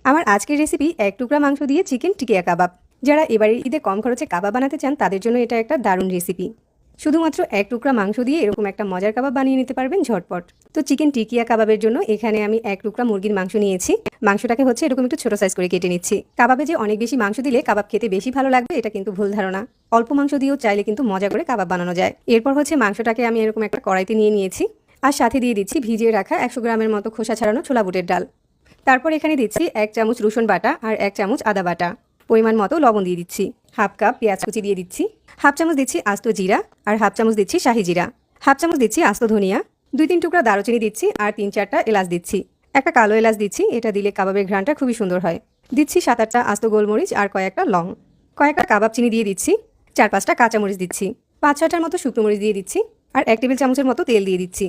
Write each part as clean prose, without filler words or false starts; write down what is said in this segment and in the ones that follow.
আমার আজকের রেসিপি এক টুকরা মাংস দিয়ে চিকেন টিকিয়া কাবাব। যারা এবারের ঈদে কম খরচে কাবাব বানাতে চান তাদের জন্য এটা একটা দারুণ রেসিপি। শুধুমাত্র এক টুকরা মাংস দিয়ে এরকম একটা মজার কাবাব বানিয়ে নিতে পারবেন ঝটপট। তো চিকেন টিকিয়া কাবাবের জন্য এখানে আমি এক টুকরা মুরগির মাংস নিয়েছি। মাংসটাকে হচ্ছে এরকম একটু ছোট সাইজ করে কেটে নিচ্ছি। কাবাবে যে অনেক বেশি মাংস দিলে কাবাব খেতে বেশি ভালো লাগবে এটা কিন্তু ভুল ধারণা। অল্প মাংস দিয়েও চাইলে কিন্তু মজা করে কাবাব বানানো যায়। এরপর হচ্ছে মাংসটাকে আমি এরকম একটা কড়াইতে নিয়ে নিয়েছি। আর সাথে দিয়ে দিচ্ছি ভিজিয়ে রাখা 100 গ্রামের মতো খোসা ছাড়ানো ছোলা বুটের ডাল। তারপর এখানে দিচ্ছি 1 চামচ রসুন বাটা আর 1 চামচ আদা বাটা। পরিমাণ মতো লবণ দিয়ে দিচ্ছি। হাফ কাপ পেঁয়াজ কুচি দিয়ে দিচ্ছি। হাফ চামচ দিচ্ছি আস্ত জিরা আর হাফ চামচ দিচ্ছি শাহি জিরা। হাফ চামচ দিচ্ছি আস্ত ধনিয়া। 2-3 টুকরা দারুচিনি দিচ্ছি আর 3-4টা এলাচ দিচ্ছি। একটা কালো এলাচ দিচ্ছি, এটা দিলে কাবাবের ঘ্রাণটা খুবই সুন্দর হয়। দিচ্ছি 7-8টা আস্ত গোলমরিচ আর কয়েকটা লং। কয়েকটা কাবাব চিনি দিয়ে দিচ্ছি। 4-5টা কাঁচামরিচ দিচ্ছি। 5-6টার মতো শুকনো মরিচ দিয়ে দিচ্ছি আর 1 টেবিল চামচের মতো তেল দিয়ে দিচ্ছি।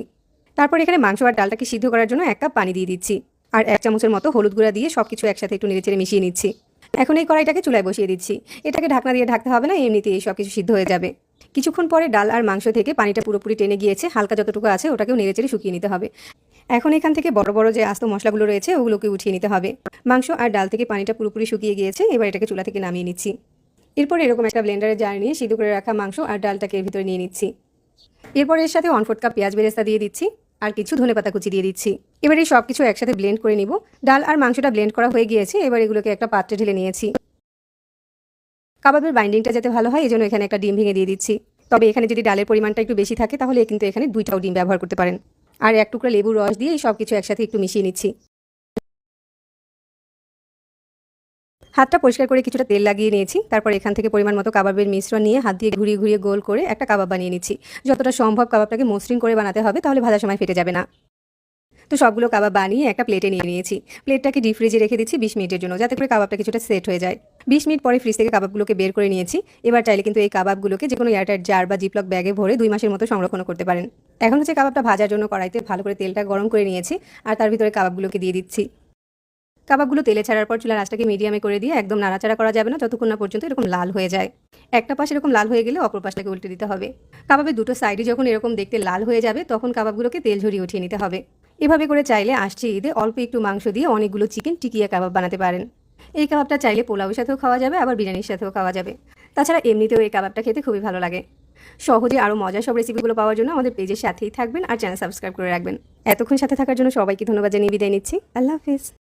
তারপর এখানে মাংস আর ডালটাকে সিদ্ধ করার জন্য 1 কাপ পানি দিয়ে দিচ্ছি আর 1 চামচের মতো হলুদ গুঁড়া দিয়ে সবকিছু একসাথে একটু নেড়েচেড়ে মিশিয়ে নিচ্ছি। এখন এই কড়াইটাকে চুলায় বসিয়ে দিচ্ছি। এটাকে ঢাকনা দিয়ে ঢাকতে হবে না, এমনিতেই সবকিছু সিদ্ধ হয়ে যাবে। কিছুক্ষণ পরে ডাল আর মাংস থেকে পানিটা পুরোপুরি টেনে গিয়েছে, হালকা যতটুকু আছে ওটাকেও নেড়েচেড়ে শুকিয়ে নিতে হবে। এখন এখান থেকে বড় বড় যে আস্ত মশলাগুলো রয়েছে ওগুলোকে উঠিয়ে নিতে হবে। মাংস আর ডাল থেকে পানিটা পুরোপুরি শুকিয়ে গিয়েছে, এবার এটাকে চুলা থেকে নামিয়ে নিচ্ছি। এরপর এরকম একটা ব্লেন্ডারে জার নিয়ে সিদ্ধ করে রাখা মাংস আর ডালটাকে এর ভিতরে নিয়ে নিচ্ছি। এরপর এর সাথে 1/4 কাপ পেঁয়াজ বেরেস্তা দিয়ে দিচ্ছি আর কিছু ধনেপাতা কুচি দিয়ে দিচ্ছি। এবার এই সবকিছু একসাথে ব্লেন্ড করে নিব। ডাল আর মাংসটা ব্লেন্ড করা হয়ে গিয়েছে, এবার এগুলোকে একটা পাত্রে ঢেলে নিয়েছি। কাবাবের বাইন্ডিংটা যাতে ভালো হয় এজন্য এখানে একটা ডিম ভেঙে দিয়ে দিচ্ছি। তবে এখানে যদি ডালের পরিমাণটা একটু বেশি থাকে তাহলে কিন্তু এখানে 2টাও ডিম ব্যবহার করতে পারেন। আর 1 টুকরা লেবুর রস দিয়ে এই সবকিছু একসাথে একটু মিশিয়ে নিচ্ছি। হাতটা পরিষ্কার করে কিছুটা তেল লাগিয়ে নিয়েছি। তারপর এখান থেকে পরিমাণ মতো কাবাবের মিশ্রণ নিয়ে হাত দিয়ে ঘুরিয়ে ঘুরিয়ে গোল করে একটা কাবাব বানিয়ে নিচ্ছি। যতটা সম্ভব কাবাবটাকে মসৃণ করে বানাতে হবে, তাহলে ভাজার সময় ফেটে যাবে না। তো সবগুলো কাবাব বানিয়ে একটা প্লেটে নিয়ে নিয়েছি। প্লেটটাকে ডিপ ফ্রিজে রেখে দিচ্ছি 20 মিনিটের জন্য, যাতে করে কাবাবটা কিছুটা সেট হয়ে যায়। 20 মিনিট পরে ফ্রিজ থেকে কাবাবগুলোকে বের করে নিয়েছি। এবার চাইলে কিন্তু এই কাবাবগুলোকে যে কোনো এয়ারটাইট জার বা জিপলক ব্যাগে ভরে 2 মাসের মতো সংরক্ষণ করতে পারেন। এখন হচ্ছে কাবাবটা ভাজার জন্য কড়াইতে ভালো করে তেলটা গরম করে নিয়েছি আর তার ভিতরে কাবাবগুলোকে দিয়ে দিচ্ছি। কাবাবগুলো তেলে ছাড়ার পর চুলার আঁচটাকে মিডিয়ামে করে দিয়ে একদম নাড়াচাড়া করা যাবে না যতক্ষণ না পর্যন্ত এরকম লাল হয়ে যায়। একটা পাশ এরকম লাল হয়ে গেলে অপর পাশটাকে উল্টে দিতে হবে। কাবাবের দুটো সাইডে যখন এরকম দেখতে লাল হয়ে যাবে তখন কাবাবগুলোকে তেল ঝরিয়ে উঠিয়ে নিতে হবে। এভাবে করে চাইলে আসছে ঈদে অল্প একটু মাংস দিয়ে অনেকগুলো চিকেন টিকিয়া কাবাব বানাতে পারেন। এই কাবাবটা চাইলে পোলাওয়ের সাথেও খাওয়া যাবে, আবার বিরিয়ানির সাথেও খাওয়া যাবে। তাছাড়া এমনিতেও এই কাবাবটা খেতে খুবই ভালো লাগে। সহজে আরও মজার সব রেসিপিগুলো পাওয়ার জন্য আমাদের পেজের সাথেই থাকবেন আর চ্যানেল সাবস্ক্রাইব করে রাখবেন। এতক্ষণ সাথে থাকার জন্য সবাইকে ধন্যবাদ জানিয়ে বিদায় নিচ্ছি। আল্লাহ হাফেজ।